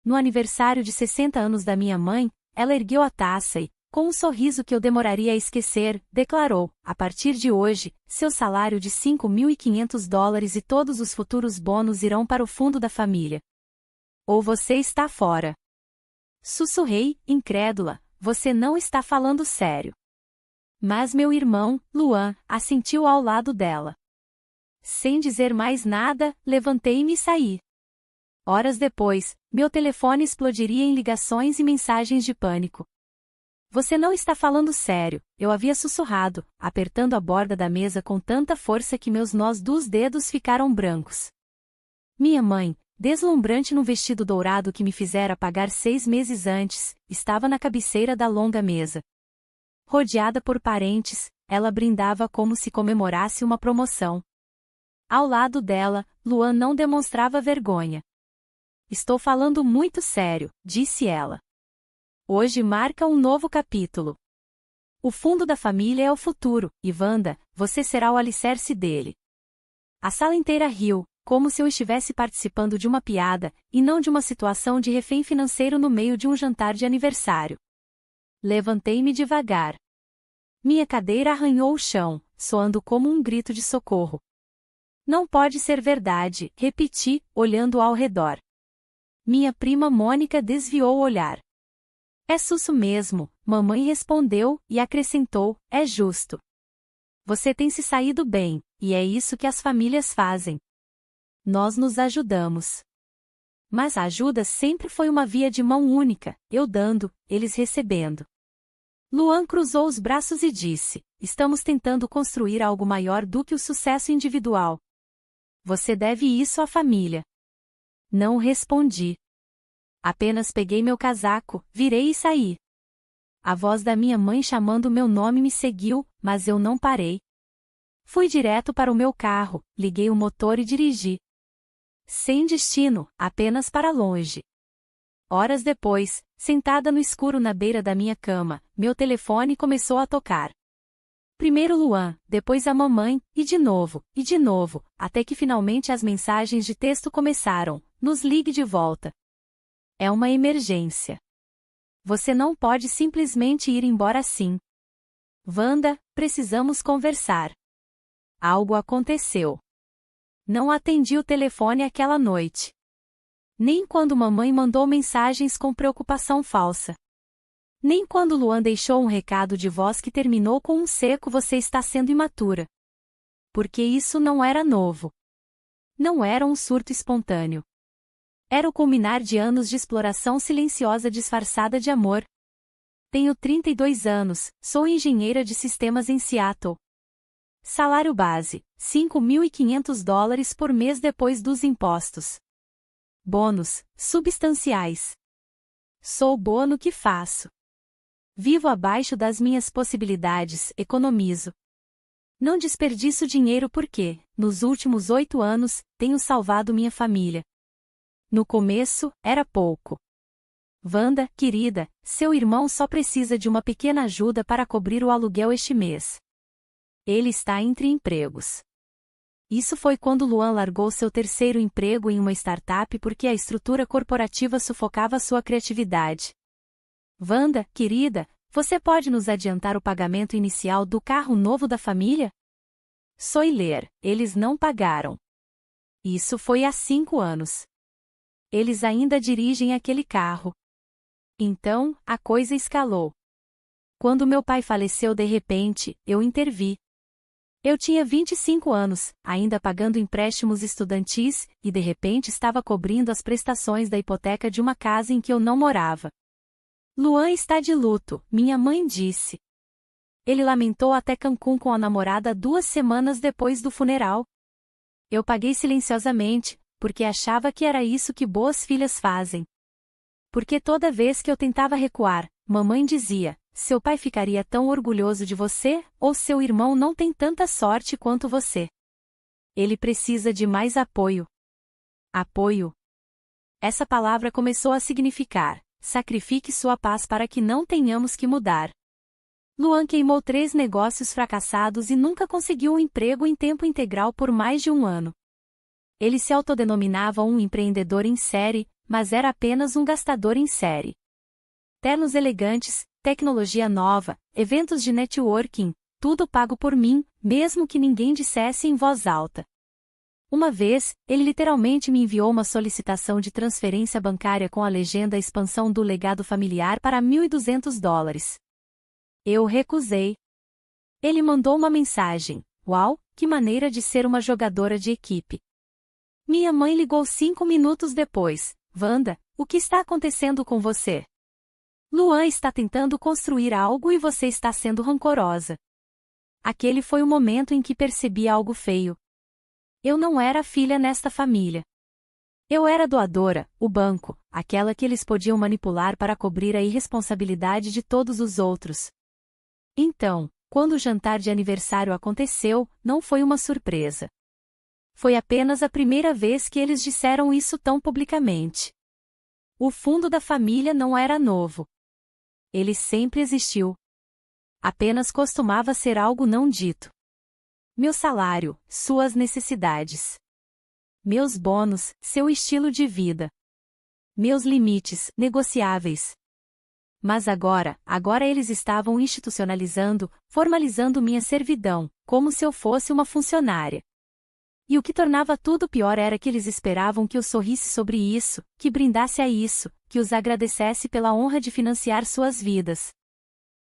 no aniversário de 60 anos da minha mãe, ela ergueu a taça e, com um sorriso que eu demoraria a esquecer, declarou: a partir de hoje, seu salário de $5.500 e todos os futuros bônus irão para o fundo da família. Ou você está fora. Sussurrei, incrédula: você não está falando sério. Mas meu irmão, Luan, assentiu ao lado dela. Sem dizer mais nada, levantei-me e saí. Horas depois, meu telefone explodiria em ligações e mensagens de pânico. Você não está falando sério, eu havia sussurrado, apertando a borda da mesa com tanta força que meus nós dos dedos ficaram brancos. Minha mãe, deslumbrante num vestido dourado que me fizera pagar 6 meses antes, estava na cabeceira da longa mesa. Rodeada por parentes, ela brindava como se comemorasse uma promoção. Ao lado dela, Luan não demonstrava vergonha. Estou falando muito sério, disse ela. Hoje marca um novo capítulo. O fundo da família é o futuro, e Wanda, você será o alicerce dele. A sala inteira riu, como se eu estivesse participando de uma piada, e não de uma situação de refém financeiro no meio de um jantar de aniversário. Levantei-me devagar. Minha cadeira arranhou o chão, soando como um grito de socorro. Não pode ser verdade, repeti, olhando ao redor. Minha prima Mônica desviou o olhar. É Sussu mesmo, mamãe respondeu, e acrescentou, é justo. Você tem se saído bem, e é isso que as famílias fazem. Nós nos ajudamos. Mas a ajuda sempre foi uma via de mão única, eu dando, eles recebendo. Luan cruzou os braços e disse: estamos tentando construir algo maior do que o sucesso individual. Você deve isso à família. Não respondi. Apenas peguei meu casaco, virei e saí. A voz da minha mãe chamando meu nome me seguiu, mas eu não parei. Fui direto para o meu carro, liguei o motor e dirigi. Sem destino, apenas para longe. Horas depois, sentada no escuro na beira da minha cama, meu telefone começou a tocar. Primeiro Luan, depois a mamãe, e de novo, até que finalmente as mensagens de texto começaram: nos ligue de volta. É uma emergência. Você não pode simplesmente ir embora assim. Wanda, precisamos conversar. Algo aconteceu. Não atendi o telefone aquela noite. Nem quando mamãe mandou mensagens com preocupação falsa. Nem quando Luan deixou um recado de voz que terminou com um seco: você está sendo imatura. Porque isso não era novo. Não era um surto espontâneo. Era o culminar de anos de exploração silenciosa disfarçada de amor. Tenho 32 anos, sou engenheira de sistemas em Seattle. Salário base, $5.500 por mês depois dos impostos. Bônus, substanciais. Sou boa no que faço. Vivo abaixo das minhas possibilidades, economizo. Não desperdiço dinheiro porque, nos últimos 8 anos, tenho salvado minha família. No começo, era pouco. Wanda, querida, seu irmão só precisa de uma pequena ajuda para cobrir o aluguel este mês. Ele está entre empregos. Isso foi quando Luan largou seu terceiro emprego em uma startup porque a estrutura corporativa sufocava sua criatividade. Wanda, querida, você pode nos adiantar o pagamento inicial do carro novo da família? Soiler, eles não pagaram. Isso foi há 5 anos. Eles ainda dirigem aquele carro. Então, a coisa escalou. Quando meu pai faleceu de repente, eu intervi. Eu tinha 25 anos, ainda pagando empréstimos estudantis, e de repente estava cobrindo as prestações da hipoteca de uma casa em que eu não morava. Luan está de luto, minha mãe disse. Ele lamentou até Cancún com a namorada 2 semanas depois do funeral. Eu paguei silenciosamente, porque achava que era isso que boas filhas fazem. Porque toda vez que eu tentava recuar, mamãe dizia: seu pai ficaria tão orgulhoso de você, ou seu irmão não tem tanta sorte quanto você. Ele precisa de mais apoio. Apoio. Essa palavra começou a significar: sacrifique sua paz para que não tenhamos que mudar. Luan queimou 3 negócios fracassados e nunca conseguiu um emprego em tempo integral por mais de 1 ano. Ele se autodenominava um empreendedor em série, mas era apenas um gastador em série. Ternos elegantes, tecnologia nova, eventos de networking, tudo pago por mim, mesmo que ninguém dissesse em voz alta. Uma vez, ele literalmente me enviou uma solicitação de transferência bancária com a legenda expansão do legado familiar para $1.200. Eu recusei. Ele mandou uma mensagem: "Uau, que maneira de ser uma jogadora de equipe." Minha mãe ligou 5 minutos depois: "Wanda, o que está acontecendo com você? Luan está tentando construir algo e você está sendo rancorosa." Aquele foi o momento em que percebi algo feio. Eu não era filha nesta família. Eu era doadora, o banco, aquela que eles podiam manipular para cobrir a irresponsabilidade de todos os outros. Então, quando o jantar de aniversário aconteceu, não foi uma surpresa. Foi apenas a primeira vez que eles disseram isso tão publicamente. O fundo da família não era novo. Ele sempre existiu. Apenas costumava ser algo não dito. Meu salário, suas necessidades. Meus bônus, seu estilo de vida. Meus limites, negociáveis. Mas agora eles estavam institucionalizando, formalizando minha servidão, como se eu fosse uma funcionária. E o que tornava tudo pior era que eles esperavam que eu sorrisse sobre isso, que brindasse a isso, que os agradecesse pela honra de financiar suas vidas.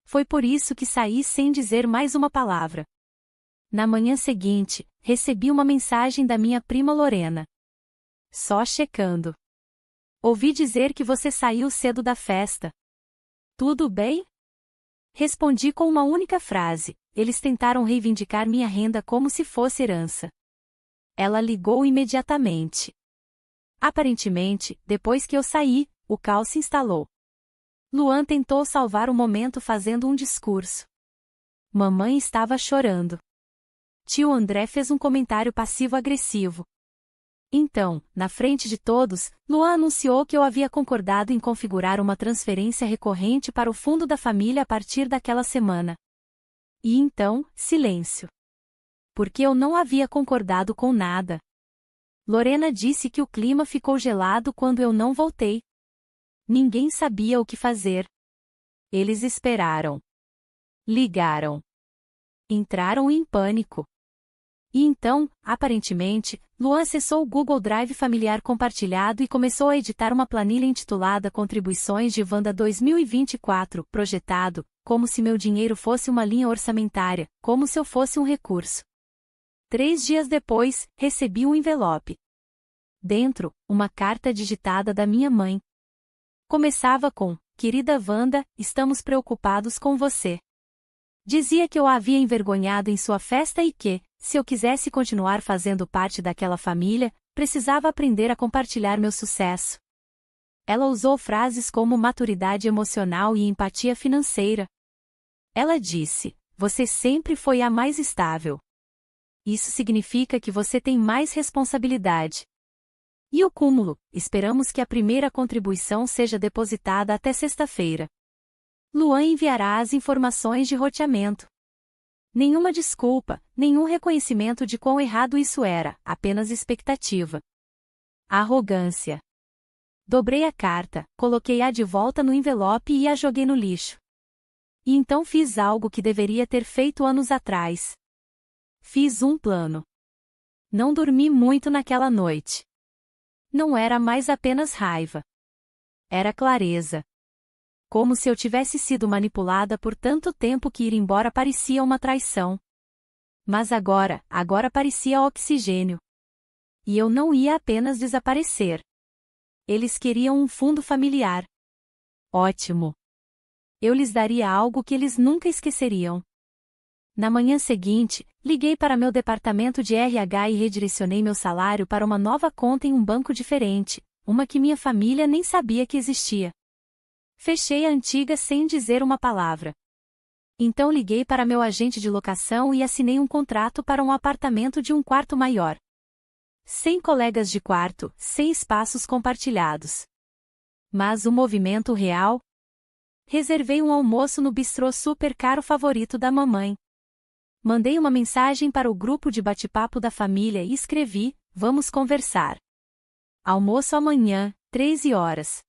Foi por isso que saí sem dizer mais uma palavra. Na manhã seguinte, recebi uma mensagem da minha prima Lorena. Só checando. Ouvi dizer que você saiu cedo da festa. Tudo bem? Respondi com uma única frase: eles tentaram reivindicar minha renda como se fosse herança. Ela ligou imediatamente. Aparentemente, depois que eu saí, o caos se instalou. Luan tentou salvar o momento fazendo um discurso. Mamãe estava chorando. Tio André fez um comentário passivo-agressivo. Então, na frente de todos, Luan anunciou que eu havia concordado em configurar uma transferência recorrente para o fundo da família a partir daquela semana. E então, silêncio. Porque eu não havia concordado com nada. Lorena disse que o clima ficou gelado quando eu não voltei. Ninguém sabia o que fazer. Eles esperaram. Ligaram. Entraram em pânico. E então, aparentemente, Luan acessou o Google Drive familiar compartilhado e começou a editar uma planilha intitulada Contribuições de Wanda 2024, projetado, como se meu dinheiro fosse uma linha orçamentária, como se eu fosse um recurso. 3 dias depois, recebi um envelope. Dentro, uma carta digitada da minha mãe. Começava com: "Querida Wanda, estamos preocupados com você." Dizia que eu a havia envergonhado em sua festa e que, se eu quisesse continuar fazendo parte daquela família, precisava aprender a compartilhar meu sucesso. Ela usou frases como maturidade emocional e empatia financeira. Ela disse: "Você sempre foi a mais estável. Isso significa que você tem mais responsabilidade." E o cúmulo: "Esperamos que a primeira contribuição seja depositada até sexta-feira. Luan enviará as informações de roteamento." Nenhuma desculpa, nenhum reconhecimento de quão errado isso era, apenas expectativa. Arrogância. Dobrei a carta, coloquei-a de volta no envelope e a joguei no lixo. E então fiz algo que deveria ter feito anos atrás. Fiz um plano. Não dormi muito naquela noite. Não era mais apenas raiva. Era clareza. Como se eu tivesse sido manipulada por tanto tempo que ir embora parecia uma traição. Mas agora parecia oxigênio. E eu não ia apenas desaparecer. Eles queriam um fundo familiar. Ótimo. Eu lhes daria algo que eles nunca esqueceriam. Na manhã seguinte, liguei para meu departamento de RH e redirecionei meu salário para uma nova conta em um banco diferente, uma que minha família nem sabia que existia. Fechei a antiga sem dizer uma palavra. Então liguei para meu agente de locação e assinei um contrato para um apartamento de um quarto maior. 100 colegas de quarto, 100 espaços compartilhados. Mas o movimento real? Reservei um almoço no bistrô super caro favorito da mamãe. Mandei uma mensagem para o grupo de bate-papo da família e escrevi: Vamos conversar. Almoço amanhã, 13 horas.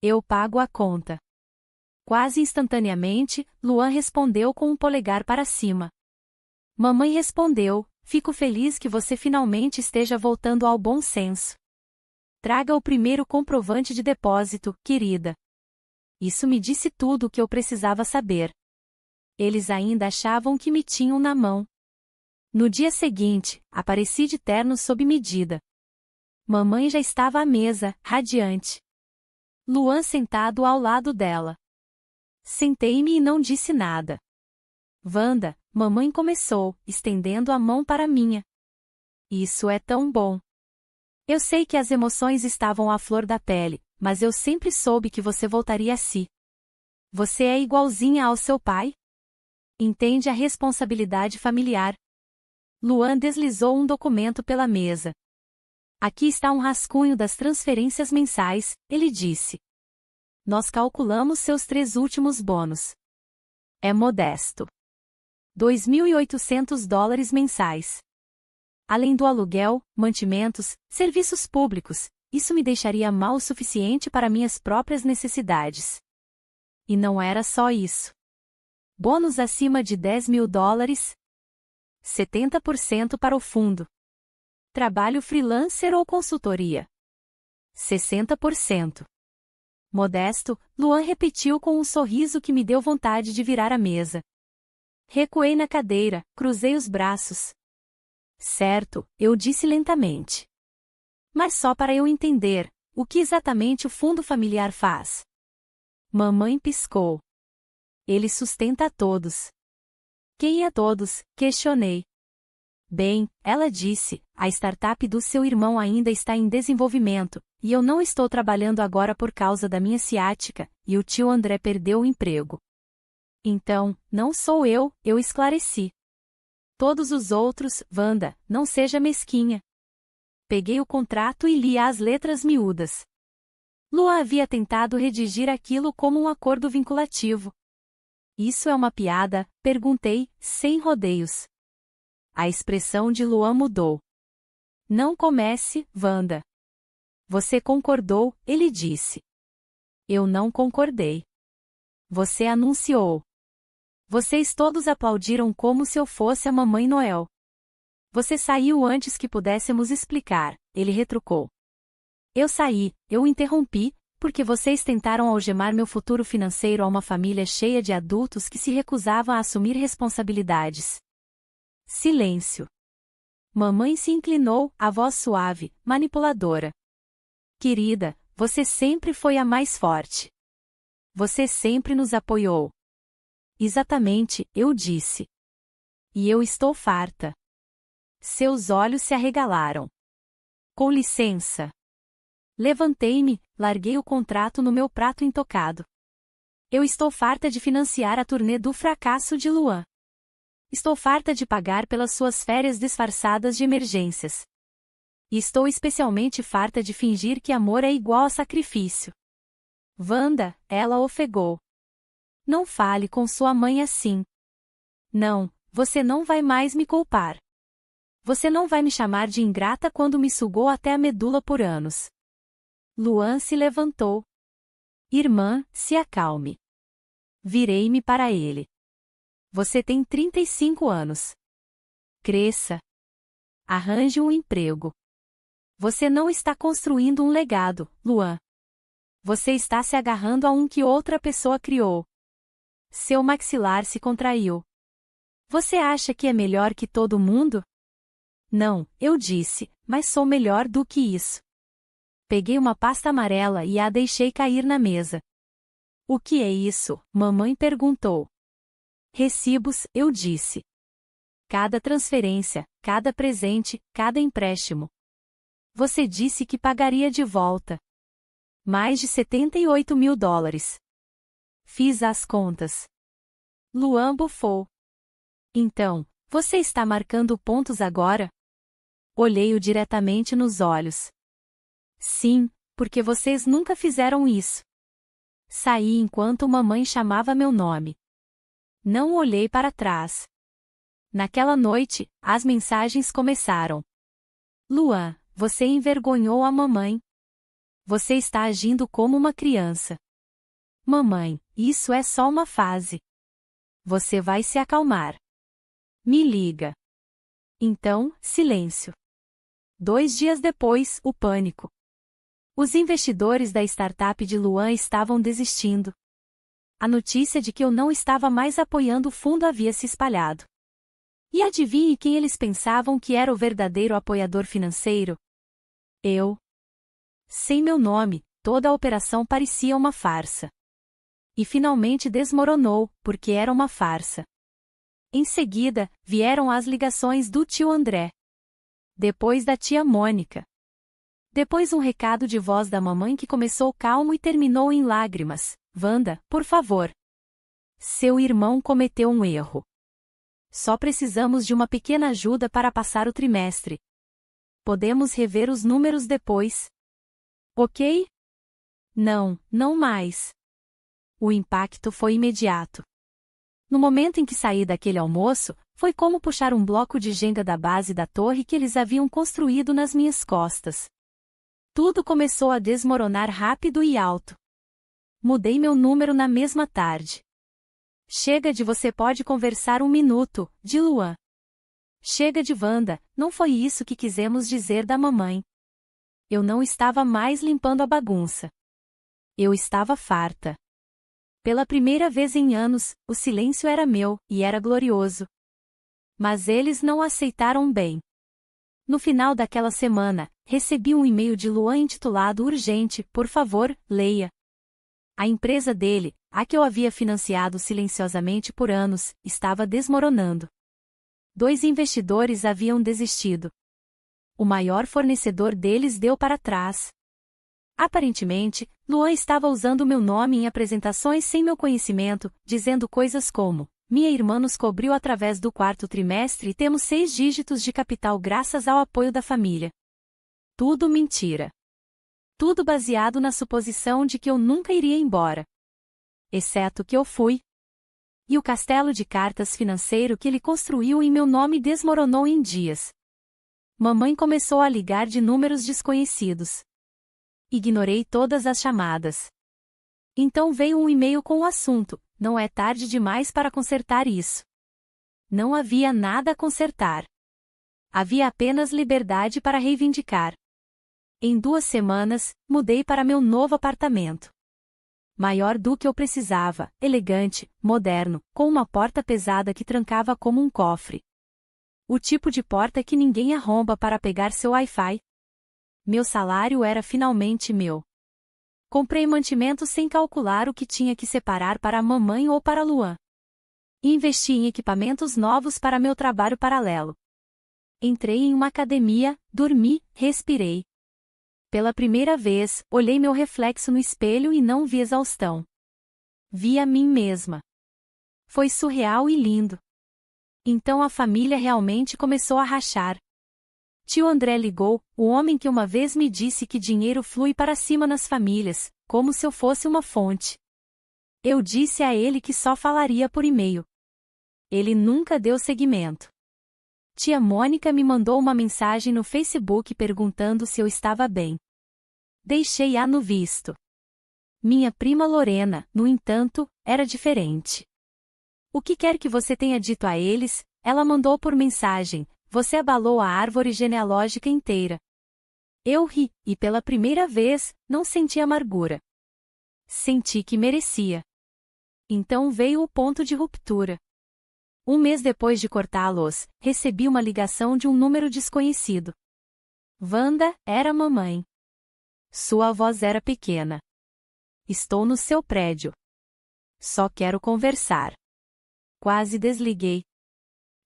Eu pago a conta. Quase instantaneamente, Luan respondeu com um polegar para cima. Mamãe respondeu: fico feliz que você finalmente esteja voltando ao bom senso. Traga o primeiro comprovante de depósito, querida. Isso me disse tudo o que eu precisava saber. Eles ainda achavam que me tinham na mão. No dia seguinte, apareci de terno sob medida. Mamãe já estava à mesa, radiante. Luan sentado ao lado dela. Sentei-me e não disse nada. Wanda, mamãe começou, estendendo a mão para minha. Isso é tão bom. Eu sei que as emoções estavam à flor da pele, mas eu sempre soube que você voltaria a si. Você é igualzinha ao seu pai? Entende a responsabilidade familiar. Luan deslizou um documento pela mesa. Aqui está um rascunho das transferências mensais, ele disse. Nós calculamos seus 3 últimos bônus. É modesto. $2.800 mensais. Além do aluguel, mantimentos, serviços públicos, isso me deixaria mal o suficiente para minhas próprias necessidades. E não era só isso. Bônus acima de $10.000? 70% para o fundo. Trabalho freelancer ou consultoria? 60%. Modesto, Luan repetiu com um sorriso que me deu vontade de virar a mesa. Recuei na cadeira, cruzei os braços. Certo, eu disse lentamente. Mas só para eu entender, o que exatamente o fundo familiar faz? Mamãe piscou. Ele sustenta a todos. Quem é todos? Questionei. Bem, ela disse, a startup do seu irmão ainda está em desenvolvimento, e eu não estou trabalhando agora por causa da minha ciática, e o tio André perdeu o emprego. Então, não sou eu esclareci. Todos os outros, Wanda, não seja mesquinha. Peguei o contrato e li as letras miúdas. Luan havia tentado redigir aquilo como um acordo vinculativo. Isso é uma piada? Perguntei, sem rodeios. A expressão de Luan mudou. Não comece, Wanda. Você concordou, ele disse. Eu não concordei. Você anunciou. Vocês todos aplaudiram como se eu fosse a Mamãe Noel. Você saiu antes que pudéssemos explicar, ele retrucou. Eu saí, eu o interrompi, porque vocês tentaram algemar meu futuro financeiro a uma família cheia de adultos que se recusavam a assumir responsabilidades. Silêncio. Mamãe se inclinou, a voz suave, manipuladora. Querida, você sempre foi a mais forte. Você sempre nos apoiou. Exatamente, eu disse. E eu estou farta. Seus olhos se arregalaram. Com licença. Levantei-me, larguei o contrato no meu prato intocado. Eu estou farta de financiar a turnê do fracasso de Luan. Estou farta de pagar pelas suas férias disfarçadas de emergências. E estou especialmente farta de fingir que amor é igual a sacrifício. Wanda, ela ofegou. Não fale com sua mãe assim. Não, você não vai mais me culpar. Você não vai me chamar de ingrata quando me sugou até a medula por anos. Luan se levantou. Irmã, se acalme. Virei-me para ele. Você tem 35 anos. Cresça. Arranje um emprego. Você não está construindo um legado, Luan. Você está se agarrando a um que outra pessoa criou. Seu maxilar se contraiu. Você acha que é melhor que todo mundo? Não, eu disse, mas sou melhor do que isso. Peguei uma pasta amarela e a deixei cair na mesa. O que é isso? Mamãe perguntou. Recibos, eu disse. Cada transferência, cada presente, cada empréstimo. Você disse que pagaria de volta. Mais de $78.000. Fiz as contas. Luan bufou. Então, você está marcando pontos agora? Olhei-o diretamente nos olhos. Sim, porque vocês nunca fizeram isso. Saí enquanto mamãe chamava meu nome. Não olhei para trás. Naquela noite, as mensagens começaram. Luan, você envergonhou a mamãe. Você está agindo como uma criança. Mamãe, isso é só uma fase. Você vai se acalmar. Me liga. Então, silêncio. 2 dias depois, o pânico. Os investidores da startup de Luan estavam desistindo. A notícia de que eu não estava mais apoiando o fundo havia se espalhado. E adivinhe quem eles pensavam que era o verdadeiro apoiador financeiro? Eu. Sem meu nome, toda a operação parecia uma farsa. E finalmente desmoronou, porque era uma farsa. Em seguida, vieram as ligações do tio André. Depois da tia Mônica. Depois um recado de voz da mamãe que começou calmo e terminou em lágrimas. Wanda, por favor. Seu irmão cometeu um erro. Só precisamos de uma pequena ajuda para passar o trimestre. Podemos rever os números depois. Ok? Não, não mais. O impacto foi imediato. No momento em que saí daquele almoço, foi como puxar um bloco de Jenga da base da torre que eles haviam construído nas minhas costas. Tudo começou a desmoronar rápido e alto. Mudei meu número na mesma tarde. Chega de você pode conversar 1 minuto, de Luan. Chega de Wanda, não foi isso que quisemos dizer da mamãe. Eu não estava mais limpando a bagunça. Eu estava farta. Pela primeira vez em anos, o silêncio era meu, e era glorioso. Mas eles não aceitaram bem. No final daquela semana, recebi um e-mail de Luan intitulado Urgente, por favor, leia. A empresa dele, a que eu havia financiado silenciosamente por anos, estava desmoronando. 2 investidores haviam desistido. O maior fornecedor deles deu para trás. Aparentemente, Luan estava usando meu nome em apresentações sem meu conhecimento, dizendo coisas como: minha irmã nos cobriu através do 4º trimestre e temos 6 dígitos de capital graças ao apoio da família. Tudo mentira. Tudo baseado na suposição de que eu nunca iria embora. Exceto que eu fui. E o castelo de cartas financeiro que ele construiu em meu nome desmoronou em dias. Mamãe começou a ligar de números desconhecidos. Ignorei todas as chamadas. Então veio um e-mail com o assunto: não é tarde demais para consertar isso. Não havia nada a consertar. Havia apenas liberdade para reivindicar. Em 2 semanas, mudei para meu novo apartamento. Maior do que eu precisava, elegante, moderno, com uma porta pesada que trancava como um cofre. O tipo de porta que ninguém arromba para pegar seu Wi-Fi. Meu salário era finalmente meu. Comprei mantimentos sem calcular o que tinha que separar para a mamãe ou para Luan. Investi em equipamentos novos para meu trabalho paralelo. Entrei em uma academia, dormi, respirei. Pela primeira vez, olhei meu reflexo no espelho e não vi exaustão. Vi a mim mesma. Foi surreal e lindo. Então a família realmente começou a rachar. Tio André ligou, o homem que uma vez me disse que dinheiro flui para cima nas famílias, como se eu fosse uma fonte. Eu disse a ele que só falaria por e-mail. Ele nunca deu seguimento. Tia Mônica me mandou uma mensagem no Facebook perguntando se eu estava bem. Deixei-a no visto. Minha prima Lorena, no entanto, era diferente. O que quer que você tenha dito a eles, ela mandou por mensagem: você abalou a árvore genealógica inteira. Eu ri, e pela primeira vez, não senti amargura. Senti que merecia. Então veio o ponto de ruptura. 1 mês depois de cortá-los, recebi uma ligação de um número desconhecido. Wanda, era a mamãe. Sua voz era pequena. Estou no seu prédio. Só quero conversar. Quase desliguei.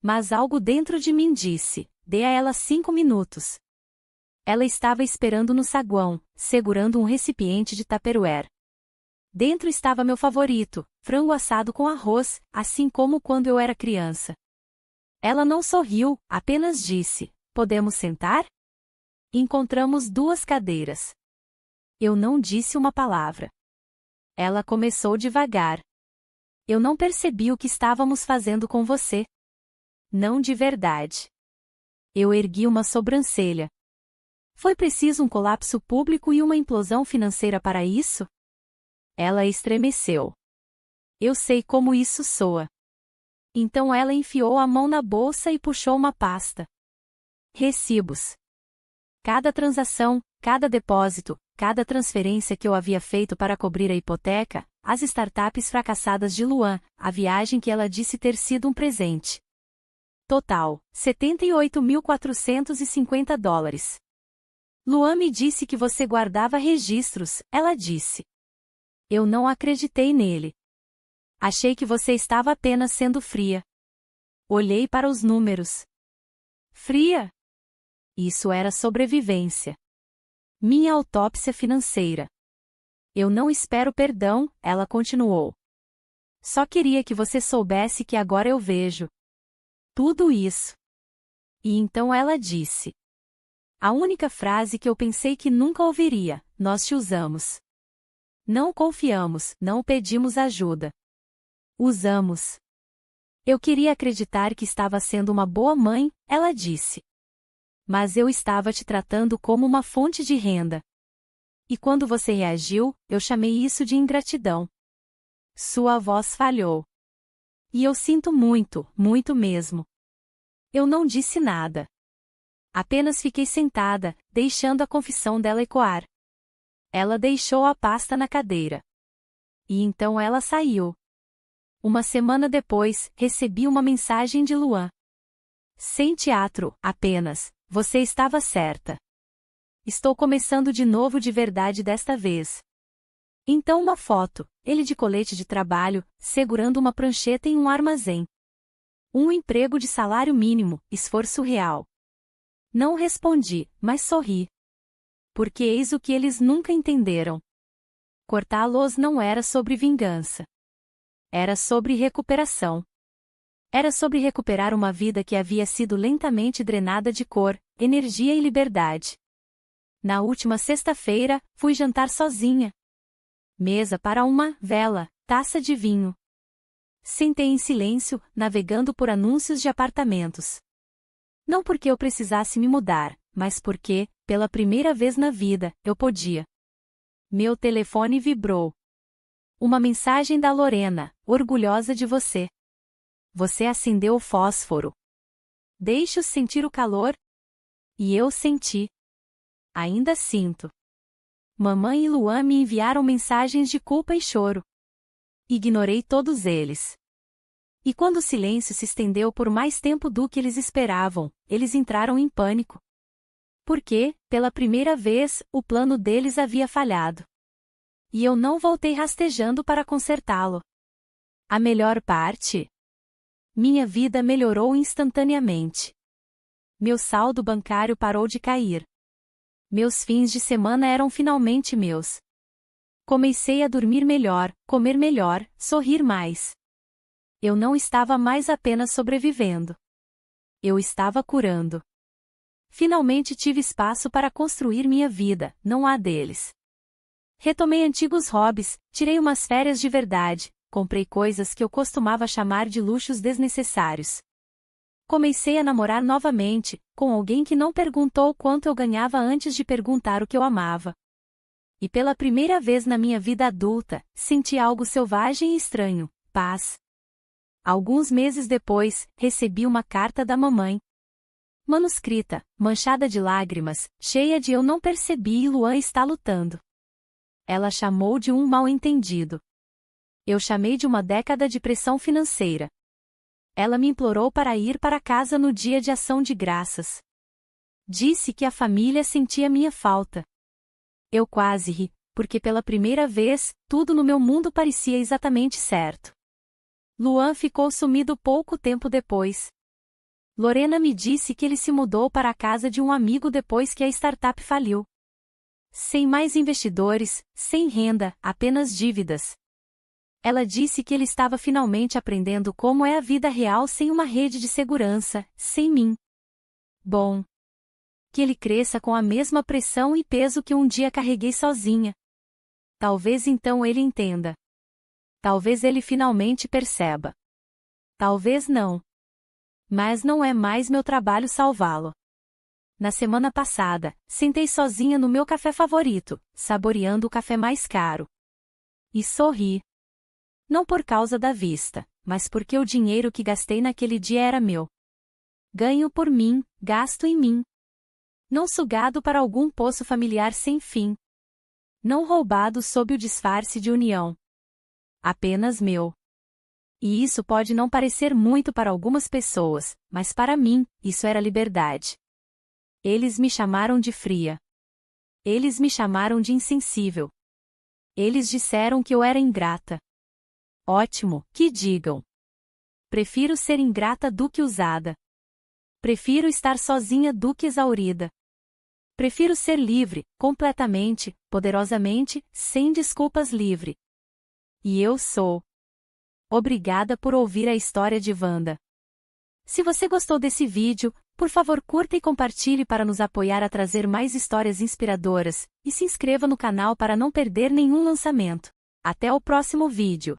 Mas algo dentro de mim disse: dê a ela 5 minutos. Ela estava esperando no saguão, segurando um recipiente de Tupperware. Dentro estava meu favorito, frango assado com arroz, assim como quando eu era criança. Ela não sorriu, apenas disse: podemos sentar? Encontramos 2 cadeiras. Eu não disse uma palavra. Ela começou devagar. Eu não percebi o que estávamos fazendo com você. Não de verdade. Eu ergui uma sobrancelha. Foi preciso um colapso público e uma implosão financeira para isso? Ela estremeceu. Eu sei como isso soa. Então ela enfiou a mão na bolsa e puxou uma pasta. Recibos. Cada transação, cada depósito, cada transferência que eu havia feito para cobrir a hipoteca, as startups fracassadas de Luan, a viagem que ela disse ter sido um presente. Total, $78.450. Luan me disse que você guardava registros, ela disse. Eu não acreditei nele. Achei que você estava apenas sendo fria. Olhei para os números. Fria? Isso era sobrevivência. Minha autópsia financeira. Eu não espero perdão, ela continuou. Só queria que você soubesse que agora eu vejo tudo isso. E então ela disse. A única frase que eu pensei que nunca ouviria: nós te usamos. Não confiamos, não pedimos ajuda. Usamos. Eu queria acreditar que estava sendo uma boa mãe, ela disse. Mas eu estava te tratando como uma fonte de renda. E quando você reagiu, eu chamei isso de ingratidão. Sua voz falhou. E eu sinto muito, muito mesmo. Eu não disse nada. Apenas fiquei sentada, deixando a confissão dela ecoar. Ela deixou a pasta na cadeira. E então ela saiu. Uma semana depois, recebi uma mensagem de Luan. Sem teatro, apenas. Você estava certa. Estou começando de novo de verdade desta vez. Então uma foto, ele de colete de trabalho, segurando uma prancheta em um armazém. Um emprego de salário mínimo, esforço real. Não respondi, mas sorri. Porque eis o que eles nunca entenderam. Cortá-los não era sobre vingança. Era sobre recuperação. Era sobre recuperar uma vida que havia sido lentamente drenada de cor, energia e liberdade. Na última sexta-feira, fui jantar sozinha. Mesa para uma vela, taça de vinho. Sentei em silêncio, navegando por anúncios de apartamentos. Não porque eu precisasse me mudar, mas porque, pela primeira vez na vida, eu podia. Meu telefone vibrou. Uma mensagem da Lorena, orgulhosa de você. Você acendeu o fósforo. Deixe-os sentir o calor? E eu senti. Ainda sinto. Mamãe e Luan me enviaram mensagens de culpa e choro. Ignorei todos eles. E quando o silêncio se estendeu por mais tempo do que eles esperavam, eles entraram em pânico. Porque, pela primeira vez, o plano deles havia falhado. E eu não voltei rastejando para consertá-lo. A melhor parte? Minha vida melhorou instantaneamente. Meu saldo bancário parou de cair. Meus fins de semana eram finalmente meus. Comecei a dormir melhor, comer melhor, sorrir mais. Eu não estava mais apenas sobrevivendo. Eu estava curando. Finalmente tive espaço para construir minha vida, não há deles. Retomei antigos hobbies, tirei umas férias de verdade, comprei coisas que eu costumava chamar de luxos desnecessários. Comecei a namorar novamente, com alguém que não perguntou quanto eu ganhava antes de perguntar o que eu amava. E pela primeira vez na minha vida adulta, senti algo selvagem e estranho, paz. Alguns meses depois, recebi uma carta da mamãe. Manuscrita, manchada de lágrimas, cheia de eu não percebi e Luan está lutando. Ela chamou de um mal-entendido. Eu chamei de uma década de pressão financeira. Ela me implorou para ir para casa no dia de ação de graças. Disse que a família sentia minha falta. Eu quase ri, porque pela primeira vez, tudo no meu mundo parecia exatamente certo. Luan ficou sumido pouco tempo depois. Lorena me disse que ele se mudou para a casa de um amigo depois que a startup faliu. Sem mais investidores, sem renda, apenas dívidas. Ela disse que ele estava finalmente aprendendo como é a vida real sem uma rede de segurança, sem mim. Bom. Que ele cresça com a mesma pressão e peso que um dia carreguei sozinha. Talvez então ele entenda. Talvez ele finalmente perceba. Talvez não. Mas não é mais meu trabalho salvá-lo. Na semana passada, sentei sozinha no meu café favorito, saboreando o café mais caro. E sorri. Não por causa da vista, mas porque o dinheiro que gastei naquele dia era meu. Ganho por mim, gasto em mim. Não sugado para algum poço familiar sem fim. Não roubado sob o disfarce de união. Apenas meu. E isso pode não parecer muito para algumas pessoas, mas para mim, isso era liberdade. Eles me chamaram de fria. Eles me chamaram de insensível. Eles disseram que eu era ingrata. Ótimo, que digam. Prefiro ser ingrata do que usada. Prefiro estar sozinha do que exaurida. Prefiro ser livre, completamente, poderosamente, sem desculpas livre. E eu sou. Obrigada por ouvir a história de Wanda. Se você gostou desse vídeo, por favor curta e compartilhe para nos apoiar a trazer mais histórias inspiradoras, e se inscreva no canal para não perder nenhum lançamento. Até o próximo vídeo.